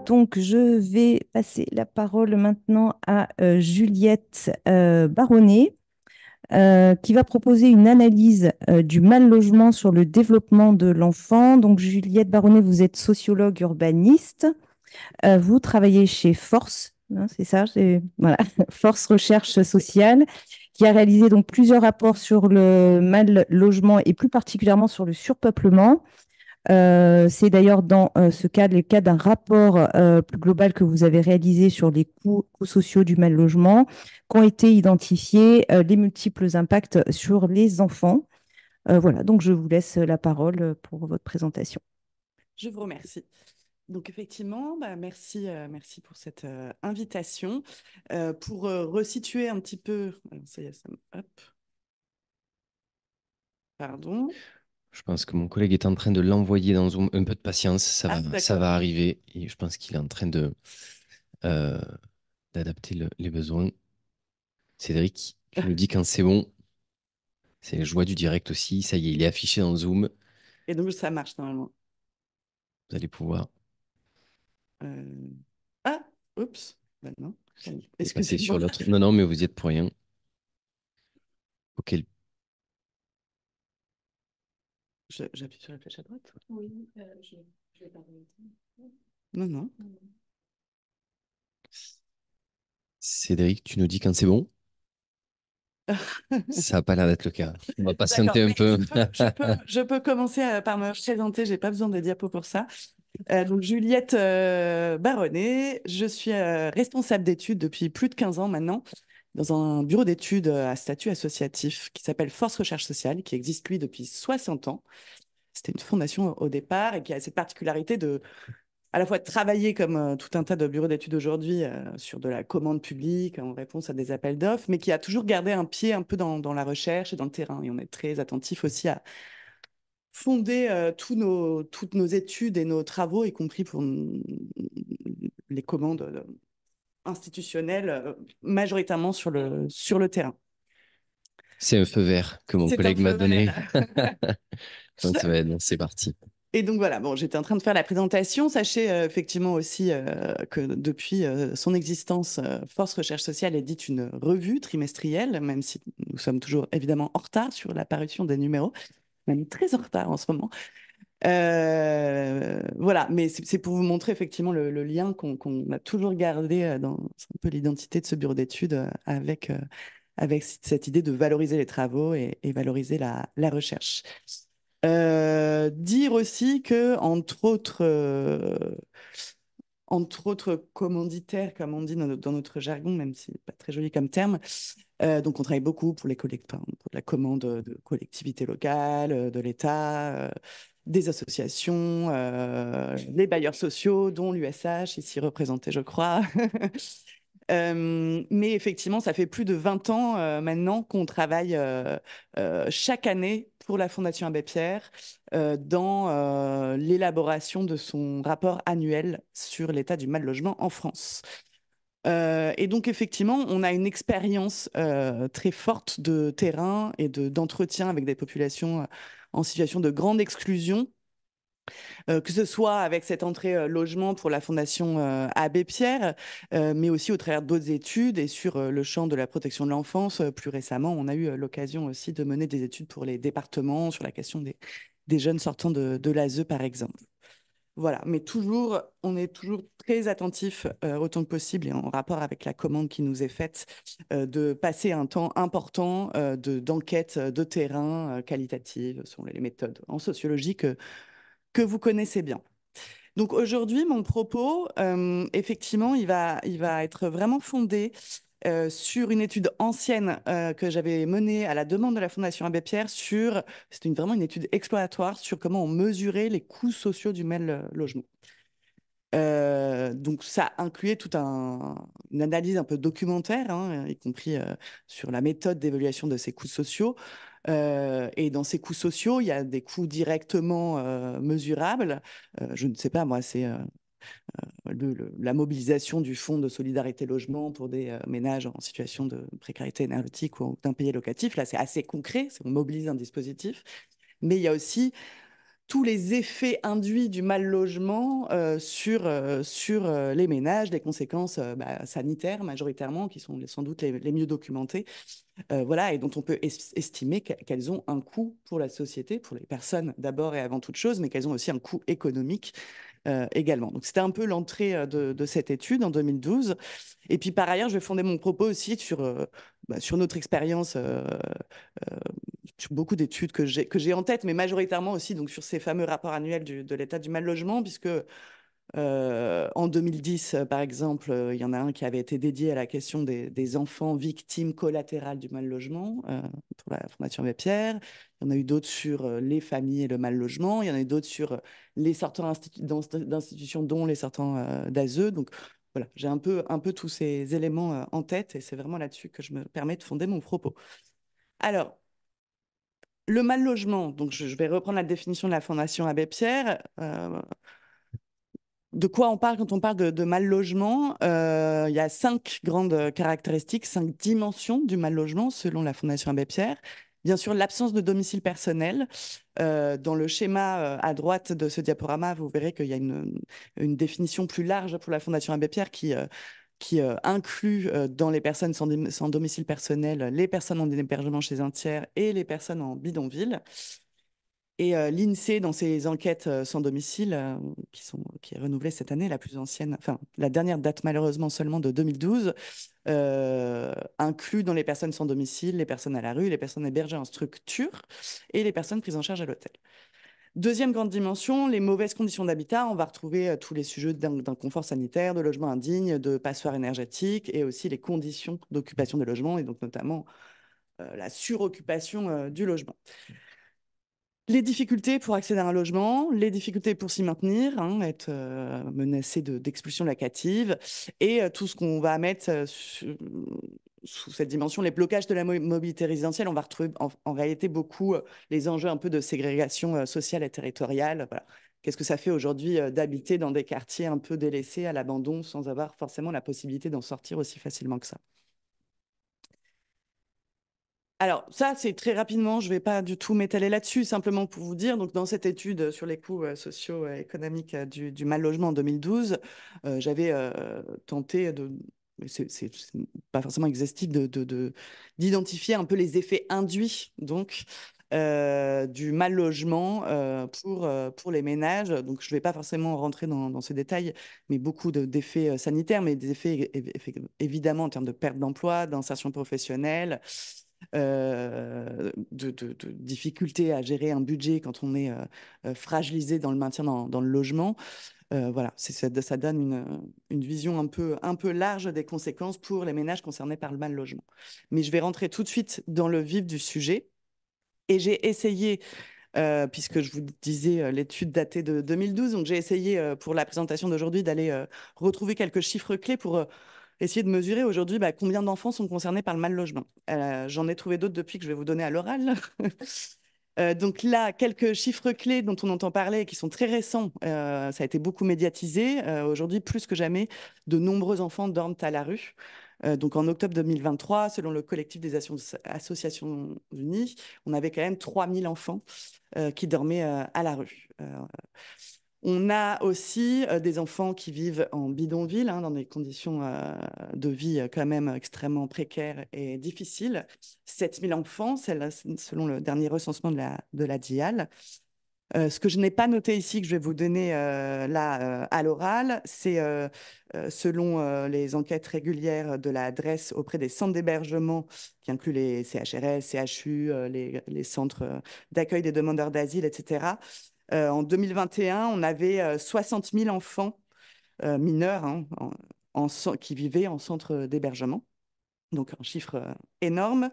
Donc, je vais passer la parole maintenant à Juliette Baronnet, qui va proposer une analyse du mal logement sur le développement de l'enfant. Donc, Juliette Baronnet, vous êtes sociologue urbaniste. Vous travaillez chez Force, hein, c'est ça, voilà, Force Recherche Sociale, qui a réalisé donc plusieurs rapports sur le mal logement et plus particulièrement sur le surpeuplement. C'est d'ailleurs dans ce cadre, le cas d'un rapport plus global que vous avez réalisé sur les coûts sociaux du mal logement, qu'ont été identifiés les multiples impacts sur les enfants. Voilà, donc je vous laisse la parole pour votre présentation. Je vous remercie. Donc effectivement, merci, merci pour cette invitation. Pour resituer un petit peu, alors, ça y est, hop, pardon. Je pense que mon collègue est en train de l'envoyer dans Zoom. Un peu de patience, Ah, ça d'accord. va arriver. Et je pense qu'il est en train euh, d'adapter les besoins. Cédric, tu nous dis quand c'est bon. C'est la joie du direct aussi. Ça y est, il est affiché dans Zoom. Et donc ça marche normalement. Vous allez pouvoir. Euh, Ah, oups, non. Il est passé sur Excusez-moi. l'autre. Non, non, mais vous y êtes pour rien. Ok. J'appuie sur la flèche à droite? Oui, je vais pas. Non, non. Cédric, tu nous dis quand c'est bon. Ça n'a pas l'air d'être le cas. On va D'accord, patienter un mais peu. je peux commencer par me présenter, j'ai pas besoin de diapos pour ça. Donc Juliette Baronnet, je suis responsable d'études depuis plus de 15 ans maintenant dans un bureau d'études à statut associatif qui s'appelle Force Recherche Sociale, qui existe lui depuis 60 ans. C'était une fondation au départ et qui a cette particularité de à la fois de travailler comme tout un tas de bureaux d'études aujourd'hui sur de la commande publique en réponse à des appels d'offres, mais qui a toujours gardé un pied un peu dans la recherche et dans le terrain. Et on est très attentif aussi à fonder toutes nos études et nos travaux, y compris pour les commandes institutionnelles, majoritairement sur le terrain. C'est un feu vert que mon C'est un collègue m'a feu donné. vert. Donc, ça va être bon, c'est parti. Et donc voilà, bon, j'étais en train de faire la présentation. Sachez effectivement aussi que depuis son existence, Force Recherche Sociale édite une revue trimestrielle, même si nous sommes toujours évidemment en retard sur la parution des numéros, même très en retard en ce moment. Voilà, mais c'est pour vous montrer effectivement le lien qu'on a toujours gardé dans un peu l'identité de ce bureau d'études avec cette idée de valoriser les travaux et valoriser la recherche. Dire aussi que, entre autres commanditaires, comme on dit dans notre jargon, même si c'est pas très joli comme terme, donc on travaille beaucoup pour pour la commande de collectivités locales, de l'État, des associations, les bailleurs sociaux, dont l'USH, ici représenté, je crois. Mais effectivement, ça fait plus de 20 ans maintenant qu'on travaille chaque année pour la Fondation Abbé Pierre dans l'élaboration de son rapport annuel sur l'état du mal logement en France. Et donc, effectivement, on a une expérience très forte de terrain et d'entretien avec des populations en situation de grande exclusion, que ce soit avec cette entrée logement pour la Fondation Abbé Pierre, mais aussi au travers d'autres études et sur le champ de la protection de l'enfance. Plus récemment, on a eu l'occasion aussi de mener des études pour les départements sur la question des jeunes sortant de l'ASE, par exemple. Voilà, mais toujours, on est toujours très attentif autant que possible et en rapport avec la commande qui nous est faite de passer un temps important d'enquête de terrain qualitative sur les méthodes en sociologie que vous connaissez bien. Donc aujourd'hui, mon propos, effectivement, il va être vraiment fondé sur une étude ancienne que j'avais menée à la demande de la Fondation Abbé Pierre c'était vraiment une étude exploratoire sur comment on mesurait les coûts sociaux du mal logement. Donc ça incluait une analyse un peu documentaire, hein, y compris sur la méthode d'évaluation de ces coûts sociaux. Et dans ces coûts sociaux, il y a des coûts directement mesurables. Je ne sais pas, moi, c'est la mobilisation du fonds de solidarité logement pour des ménages en situation de précarité énergétique ou d'impayés locatifs. Là, c'est assez concret, on mobilise un dispositif. Mais il y a aussi tous les effets induits du mal logement sur les ménages, les conséquences sanitaires majoritairement, qui sont sans doute les mieux documentées, voilà, et dont on peut estimer qu'elles ont un coût pour la société, pour les personnes d'abord et avant toute chose, mais qu'elles ont aussi un coût économique également. Donc c'était un peu l'entrée de cette étude en 2012. Et puis par ailleurs, je vais fonder mon propos aussi sur notre expérience, sur beaucoup d'études que j'ai en tête, mais majoritairement aussi donc, sur ces fameux rapports annuels de l'état du mal logement, puisque en 2010, par exemple, il y en a un qui avait été dédié à la question des enfants victimes collatérales du mal logement pour la Fondation Abbé Pierre. Il y en a eu d'autres sur les familles et le mal logement. Il y en a eu d'autres sur les sortants d'institutions, dont les sortants d'ASE. Donc voilà, j'ai un peu tous ces éléments en tête et c'est vraiment là-dessus que je me permets de fonder mon propos. Alors, le mal logement, donc je vais reprendre la définition de la Fondation Abbé Pierre. De quoi on parle quand on parle de mal logement? Il y a 5 grandes caractéristiques, 5 dimensions du mal logement selon la Fondation Abbé Pierre. Bien sûr, l'absence de domicile personnel. Dans le schéma à droite de ce diaporama, vous verrez qu'il y a une définition plus large pour la Fondation Abbé Pierre qui inclut dans les personnes sans domicile personnel les personnes en hébergement chez un tiers et les personnes en bidonville. Et l'INSEE, dans ses enquêtes sans domicile, qui est renouvelée cette année, la plus ancienne, enfin la dernière date malheureusement seulement de 2012, inclut dans les personnes sans domicile les personnes à la rue, les personnes hébergées en structure et les personnes prises en charge à l'hôtel. Deuxième grande dimension, les mauvaises conditions d'habitat. On va retrouver tous les sujets d'inconfort sanitaire, de logement indigne, de passoires énergétiques et aussi les conditions d'occupation des logements et donc notamment la suroccupation du logement. Les difficultés pour accéder à un logement, les difficultés pour s'y maintenir, être menacé d'expulsion locative, et tout ce qu'on va mettre sous cette dimension, les blocages de la mobilité résidentielle. On va retrouver en réalité beaucoup les enjeux un peu de ségrégation sociale et territoriale. Voilà. Qu'est-ce que ça fait aujourd'hui d'habiter dans des quartiers un peu délaissés, à l'abandon, sans avoir forcément la possibilité d'en sortir aussi facilement que ça? Alors, ça, c'est très rapidement, je ne vais pas du tout m'étaler là-dessus, simplement pour vous dire, donc dans cette étude sur les coûts socio-économiques du mal logement en 2012, j'avais tenté mais c'est pas forcément exhaustif, d'identifier un peu les effets induits donc, du mal logement pour les ménages. Donc, je ne vais pas forcément rentrer dans ce détail, mais beaucoup d'effets sanitaires, mais des effets évidemment en termes de perte d'emploi, d'insertion professionnelle, de difficultés à gérer un budget quand on est fragilisé dans le maintien dans le logement. Voilà, ça donne une vision un peu large des conséquences pour les ménages concernés par le mal logement. Mais je vais rentrer tout de suite dans le vif du sujet. Et j'ai essayé, puisque je vous disais l'étude datée de 2012, donc j'ai essayé pour la présentation d'aujourd'hui d'aller retrouver quelques chiffres clés pour essayer de mesurer aujourd'hui combien d'enfants sont concernés par le mal logement. J'en ai trouvé d'autres depuis que je vais vous donner à l'oral. Donc là, quelques chiffres clés dont on entend parler et qui sont très récents. Ça a été beaucoup médiatisé. Aujourd'hui, plus que jamais, de nombreux enfants dorment à la rue. Donc en octobre 2023, selon le collectif des Associations Unies, on avait quand même 3000 enfants qui dormaient à la rue. On a aussi des enfants qui vivent en bidonville, dans des conditions de vie quand même extrêmement précaires et difficiles. 7000 enfants, selon le dernier recensement de la DIAL. Ce que je n'ai pas noté ici, que je vais vous donner là à l'oral, c'est selon les enquêtes régulières de la DREES auprès des centres d'hébergement, qui incluent les CHRS, CHU, les centres d'accueil des demandeurs d'asile, etc. En 2021, on avait 60 000 enfants mineurs qui vivaient en centre d'hébergement. Donc un chiffre énorme.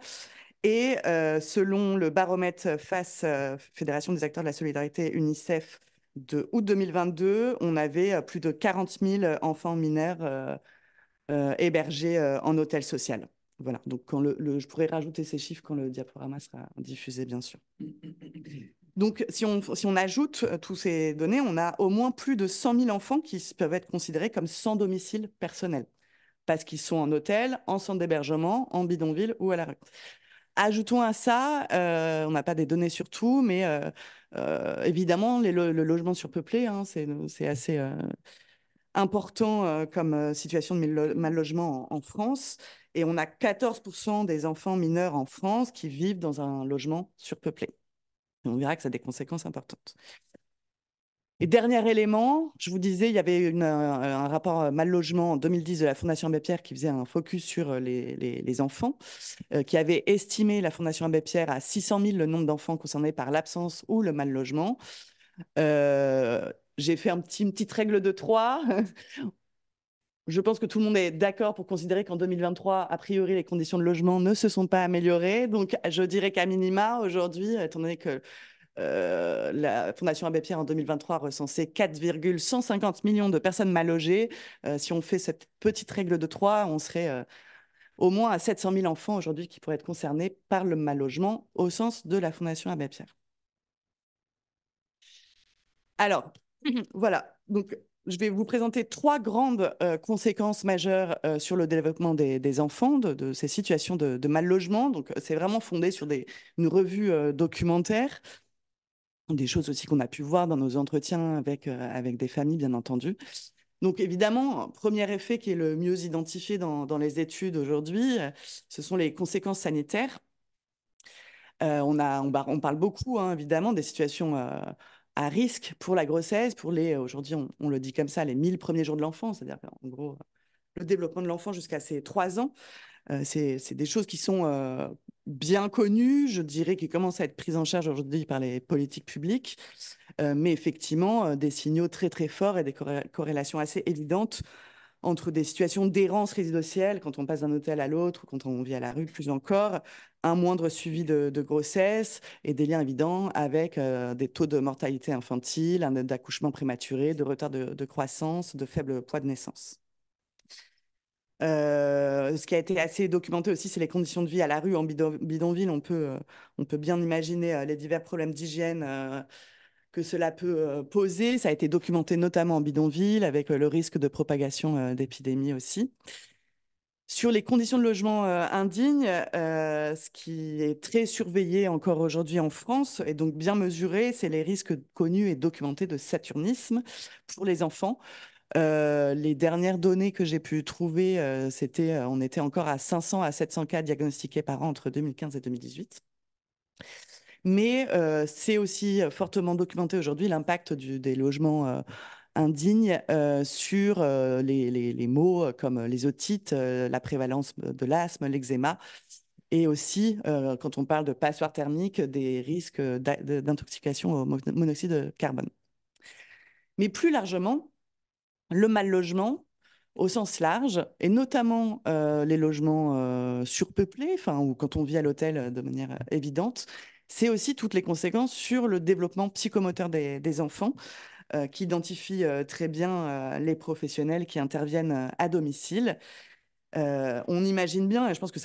Et selon le baromètre FAS, Fédération des acteurs de la solidarité UNICEF, de août 2022, on avait plus de 40 000 enfants mineurs hébergés en hôtel social. Voilà, donc je pourrais rajouter ces chiffres quand le diaporama sera diffusé, bien sûr. Donc, si on ajoute tous ces données, on a au moins plus de 100 000 enfants qui peuvent être considérés comme sans domicile personnel, parce qu'ils sont en hôtel, en centre d'hébergement, en bidonville ou à la rue. Ajoutons à ça, on n'a pas des données sur tout, mais évidemment, le logement surpeuplé, hein, c'est assez important comme situation de mal-logement en France. Et on a 14% des enfants mineurs en France qui vivent dans un logement surpeuplé. Et on verra que ça a des conséquences importantes. Et dernier élément, je vous disais, il y avait un rapport mal-logement en 2010 de la Fondation Abbé Pierre qui faisait un focus sur les enfants, qui avait estimé la Fondation Abbé Pierre à 600 000 le nombre d'enfants concernés par l'absence ou le mal-logement. J'ai fait une petite règle de 3. Je pense que tout le monde est d'accord pour considérer qu'en 2023, a priori, les conditions de logement ne se sont pas améliorées. Donc, je dirais qu'à minima, aujourd'hui, étant donné que la Fondation Abbé Pierre en 2023 a recensé 4,150 millions de personnes mal logées. Si on fait cette petite règle de 3, on serait au moins à 700 000 enfants aujourd'hui qui pourraient être concernés par le mal logement au sens de la Fondation Abbé Pierre. Alors, voilà. Donc, je vais vous présenter 3 grandes conséquences majeures sur le développement des enfants, de ces situations de mal logement. Donc, c'est vraiment fondé sur une revue documentaire. Des choses aussi qu'on a pu voir dans nos entretiens avec des familles, bien entendu. Donc évidemment, premier effet qui est le mieux identifié dans les études aujourd'hui, ce sont les conséquences sanitaires. On parle beaucoup, hein, évidemment, des situations à risque pour la grossesse, pour aujourd'hui, on le dit comme ça, les 1000 premiers jours de l'enfant, c'est-à-dire en gros le développement de l'enfant jusqu'à ses 3 ans. C'est des choses qui sont bien connues, je dirais, qui commencent à être prises en charge aujourd'hui par les politiques publiques, mais effectivement, des signaux très très forts et des corrélations assez évidentes entre des situations d'errance résidentielle, quand on passe d'un hôtel à l'autre, ou quand on vit à la rue, plus encore, un moindre suivi de grossesse et des liens évidents avec des taux de mortalité infantile, d'accouchement prématuré, de retard de croissance, de faible poids de naissance. Ce qui a été assez documenté aussi, c'est les conditions de vie à la rue en bidonville. On peut bien imaginer les divers problèmes d'hygiène que cela peut poser. Ça a été documenté notamment en bidonville, avec le risque de propagation d'épidémies aussi. Sur les conditions de logement indignes, ce qui est très surveillé encore aujourd'hui en France et donc bien mesuré, c'est les risques connus et documentés de saturnisme pour les enfants. Les dernières données que j'ai pu trouver, on était encore à 500 à 700 cas diagnostiqués par an entre 2015 et 2018. Mais c'est aussi fortement documenté aujourd'hui l'impact des logements indignes sur les maux comme les otites, la prévalence de l'asthme, l'eczéma, et aussi, quand on parle de passoires thermiques, des risques d'intoxication au monoxyde de carbone. Mais plus largement, le mal logement au sens large, et notamment les logements surpeuplés, ou quand on vit à l'hôtel de manière évidente, c'est aussi toutes les conséquences sur le développement psychomoteur des enfants, qui identifient très bien les professionnels qui interviennent à domicile. On imagine bien, et je pense que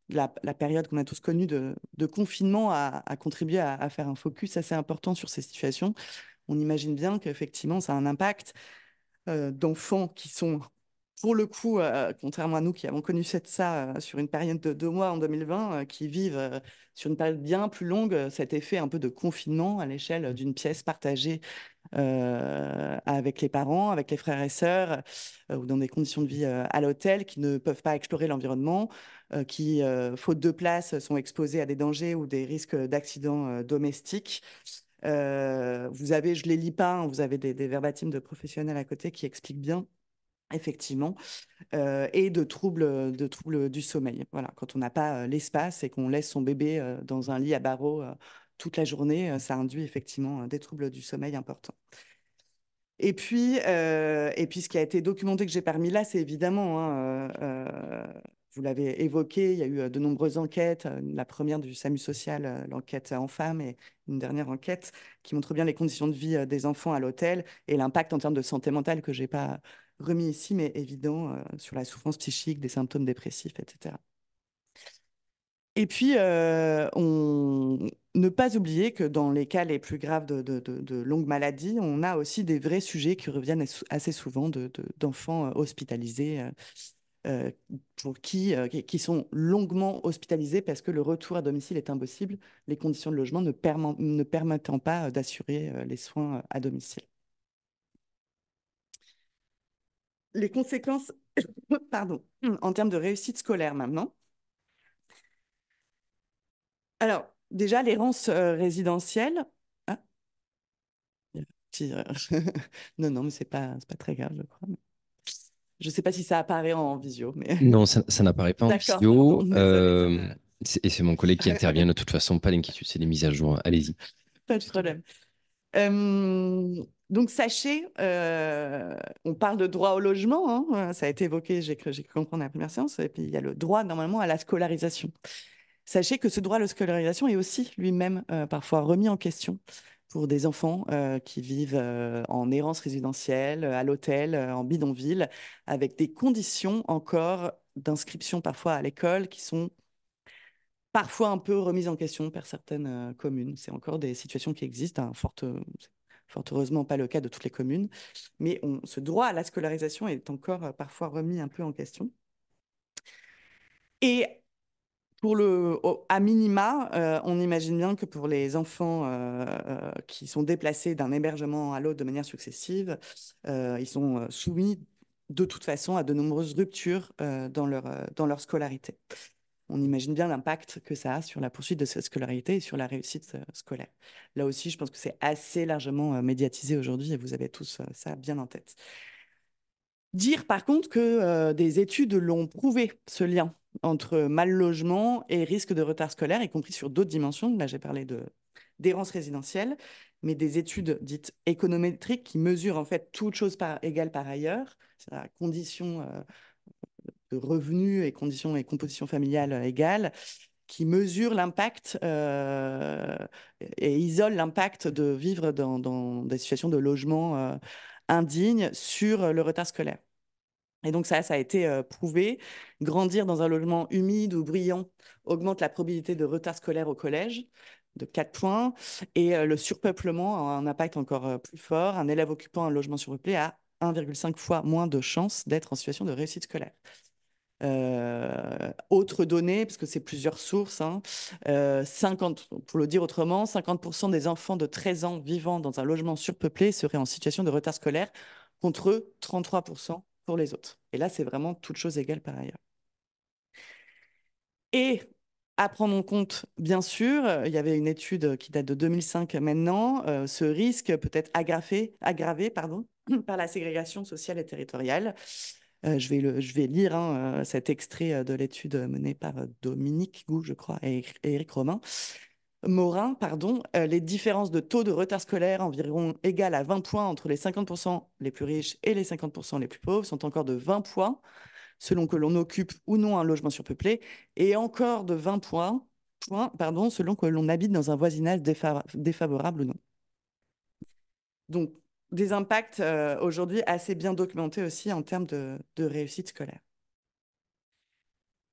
la période qu'on a tous connue de confinement a contribué à faire un focus assez important sur ces situations. On imagine bien qu'effectivement, ça a un impact d'enfants qui sont, pour le coup, contrairement à nous qui avons connu ça sur une période de 2 mois en 2020, qui vivent sur une période bien plus longue cet effet un peu de confinement à l'échelle d'une pièce partagée avec les parents, avec les frères et sœurs, ou dans des conditions de vie à l'hôtel, qui ne peuvent pas explorer l'environnement, qui, faute de place, sont exposés à des dangers ou des risques d'accidents domestiques. Vous avez, je ne les lis pas, hein, vous avez des verbatims de professionnels à côté qui expliquent bien, effectivement, et de troubles du sommeil. Voilà, quand on n'a pas l'espace et qu'on laisse son bébé dans un lit à barreaux toute la journée, ça induit effectivement des troubles du sommeil importants. Et puis, ce qui a été documenté que j'ai parmi là, c'est évidemment, hein, vous l'avez évoqué, il y a eu de nombreuses enquêtes, la première du SAMU social, l'enquête Enfam, et une dernière enquête qui montre bien les conditions de vie des enfants à l'hôtel et l'impact en termes de santé mentale que je n'ai pas remis ici, mais évident sur la souffrance psychique, des symptômes dépressifs, etc. Et puis, ne pas oublier que dans les cas les plus graves de longues maladies, on a aussi des vrais sujets qui reviennent assez souvent d'enfants hospitalisés, euh, qui sont longuement hospitalisés parce que le retour à domicile est impossible, les conditions de logement ne permettant pas d'assurer les soins à domicile. Les conséquences, pardon, en termes de réussite scolaire maintenant. Alors, déjà, l'errance résidentielle. Ah, il y a un non, non, mais c'est pas très grave, je crois. Je ne sais pas si ça apparaît en visio, mais Non, ça n'apparaît pas en d'accord, pardon, visio. désolée. Et c'est mon collègue qui intervient de toute façon, pas d'inquiétude, c'est des mises à jour. Allez-y. Pas de problème. Donc, sachez, on parle de droit au logement, hein, ça a été évoqué, j'ai cru comprendre à la première séance, et puis il y a le droit normalement à la scolarisation. Sachez que ce droit à la scolarisation est aussi lui-même parfois remis en question pour des enfants qui vivent en errance résidentielle, à l'hôtel, en bidonville, avec des conditions encore d'inscription parfois à l'école qui sont parfois un peu remises en question par certaines communes. C'est encore des situations qui existent, hein, fort heureusement pas le cas de toutes les communes, mais ce droit à la scolarisation est encore parfois remis un peu en question. Et à minima, on imagine bien que pour les enfants qui sont déplacés d'un hébergement à l'autre de manière successive, ils sont soumis de toute façon à de nombreuses ruptures dans leur scolarité. On imagine bien l'impact que ça a sur la poursuite de cette scolarité et sur la réussite scolaire. Là aussi, je pense que c'est assez largement médiatisé aujourd'hui et vous avez tous ça bien en tête. Dire par contre que des études l'ont prouvé, ce lien entre mal logement et risque de retard scolaire, y compris sur d'autres dimensions. Là, j'ai parlé d'errance résidentielle, mais des études dites économétriques qui mesurent en fait toutes choses égales par ailleurs, c'est-à-dire conditions de revenus et conditions et composition familiale égales, qui mesurent l'impact et isolent l'impact de vivre dans des situations de logement indignes sur le retard scolaire. Et donc ça a été prouvé. Grandir dans un logement humide ou bruyant augmente la probabilité de retard scolaire au collège de 4 points. Et le surpeuplement a un impact encore plus fort. Un élève occupant un logement surpeuplé a 1,5 fois moins de chances d'être en situation de réussite scolaire. Autre donnée, parce que c'est plusieurs sources, hein, 50, pour le dire autrement, 50% des enfants de 13 ans vivant dans un logement surpeuplé seraient en situation de retard scolaire, contre 33% pour les autres. Et là, c'est vraiment toutes choses égales par ailleurs. Et à prendre en compte, bien sûr, il y avait une étude qui date de 2005 maintenant, ce risque peut être aggravé par la ségrégation sociale et territoriale. Je vais lire cet extrait de l'étude menée par Dominique Gou, je crois, et Éric Morin, pardon. Les différences de taux de retard scolaire environ égales à 20 points entre les 50% les plus riches et les 50% les plus pauvres sont encore de 20 points selon que l'on occupe ou non un logement surpeuplé, et encore de 20 points, selon que l'on habite dans un voisinage défavorable ou non. Donc, des impacts aujourd'hui assez bien documentés aussi en termes de réussite scolaire.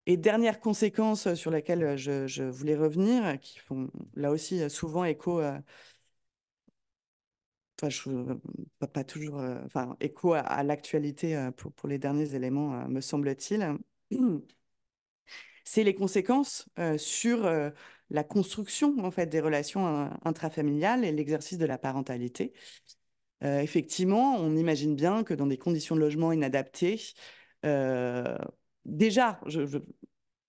Et dernière conséquence sur laquelle je voulais revenir, qui font là aussi souvent écho, pas toujours, écho à l'actualité pour les derniers éléments, me semble-t-il. C'est les conséquences sur la construction en fait, des relations intrafamiliales et l'exercice de la parentalité. Effectivement, on imagine bien que dans des conditions de logement inadaptées, déjà,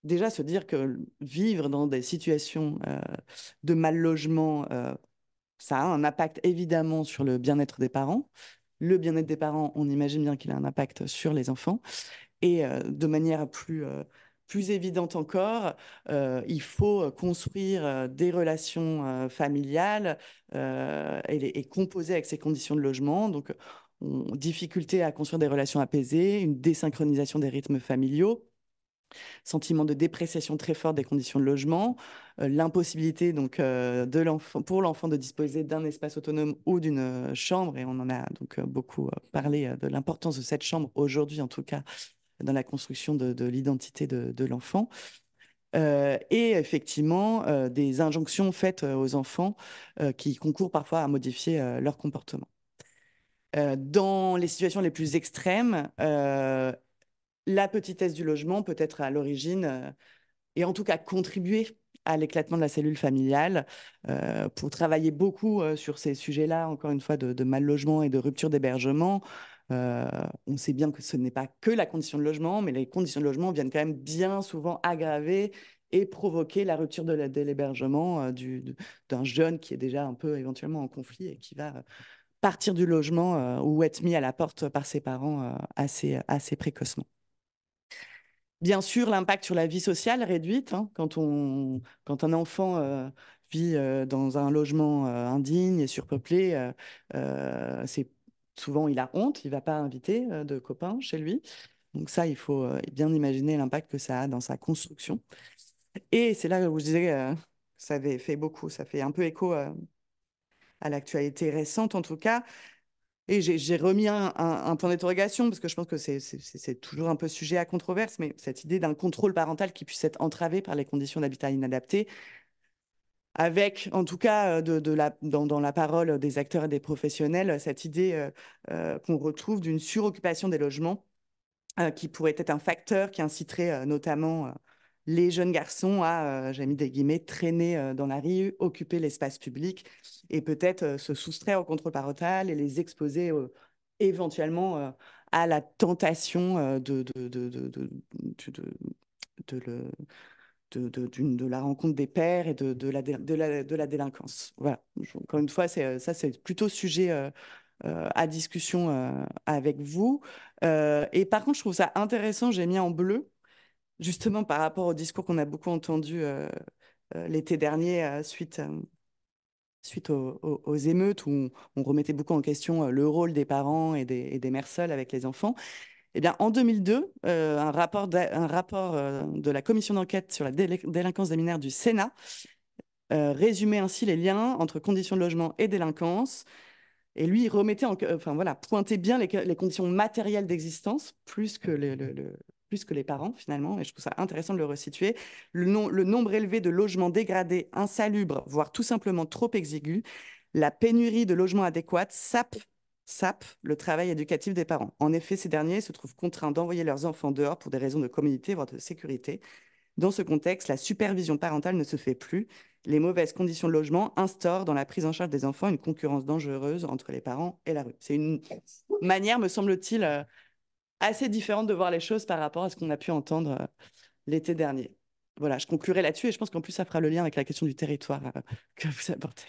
déjà se dire que vivre dans des situations de mal logement, ça a un impact évidemment sur le bien-être des parents. Le bien-être des parents, on imagine bien qu'il a un impact sur les enfants. Et de manière plus évidente encore, il faut construire des relations familiales et composer avec ces conditions de logement. Donc, difficulté à construire des relations apaisées, une désynchronisation des rythmes familiaux, sentiment de dépréciation très fort des conditions de logement, l'impossibilité donc pour l'enfant de disposer d'un espace autonome ou d'une chambre, et on en a donc beaucoup parlé de l'importance de cette chambre aujourd'hui en tout cas dans la construction de l'identité de l'enfant. Et effectivement des injonctions faites aux enfants qui concourent parfois à modifier leur comportement. Dans les situations les plus extrêmes, la petitesse du logement peut être à l'origine et en tout cas contribuer à l'éclatement de la cellule familiale pour travailler beaucoup sur ces sujets-là, encore une fois, de mal logement et de rupture d'hébergement. On sait bien que ce n'est pas que la condition de logement, mais les conditions de logement viennent quand même bien souvent aggraver et provoquer la rupture de l'hébergement d'un jeune qui est déjà un peu éventuellement en conflit et qui va partir du logement ou être mis à la porte par ses parents assez précocement. Bien sûr, l'impact sur la vie sociale réduite, hein, quand un enfant vit dans un logement indigne et surpeuplé, souvent il a honte, il ne va pas inviter de copains chez lui. Donc ça, il faut bien imaginer l'impact que ça a dans sa construction. Et c'est là où je disais ça avait fait beaucoup, ça fait un peu écho à l'actualité récente en tout cas. Et j'ai remis un point d'interrogation, parce que je pense que c'est toujours un peu sujet à controverse, mais cette idée d'un contrôle parental qui puisse être entravé par les conditions d'habitat inadaptées, avec, en tout cas, dans la parole des acteurs et des professionnels, cette idée qu'on retrouve d'une suroccupation des logements, qui pourrait être un facteur qui inciterait notamment les jeunes garçons à, j'ai mis des guillemets, traîner dans la rue, occuper l'espace public et peut-être se soustraire au contrôle parental et les exposer éventuellement à la tentation de la rencontre des pairs et de la délinquance. Voilà. Encore une fois, c'est plutôt sujet à discussion avec vous. Et par contre, je trouve ça intéressant, j'ai mis en bleu, justement par rapport au discours qu'on a beaucoup entendu l'été dernier suite aux émeutes, où on remettait beaucoup en question le rôle des parents et des mères seules avec les enfants. Eh bien, en 2002, un rapport de la commission d'enquête sur la délinquance des mineurs du Sénat résumait ainsi les liens entre conditions de logement et délinquance. Et lui, il remettait, enfin voilà, pointait bien les conditions matérielles d'existence plus que plus que les parents finalement. Et je trouve ça intéressant de le resituer. Le nombre élevé de logements dégradés, insalubres, voire tout simplement trop exigus, la pénurie de logements adéquats sape le travail éducatif des parents. En effet, ces derniers se trouvent contraints d'envoyer leurs enfants dehors pour des raisons de communauté, voire de sécurité. Dans ce contexte, la supervision parentale ne se fait plus. Les mauvaises conditions de logement instaurent dans la prise en charge des enfants une concurrence dangereuse entre les parents et la rue. C'est une manière, me semble-t-il, assez différente de voir les choses par rapport à ce qu'on a pu entendre l'été dernier. Voilà, je conclurai là-dessus et je pense qu'en plus, ça fera le lien avec la question du territoire que vous apportez.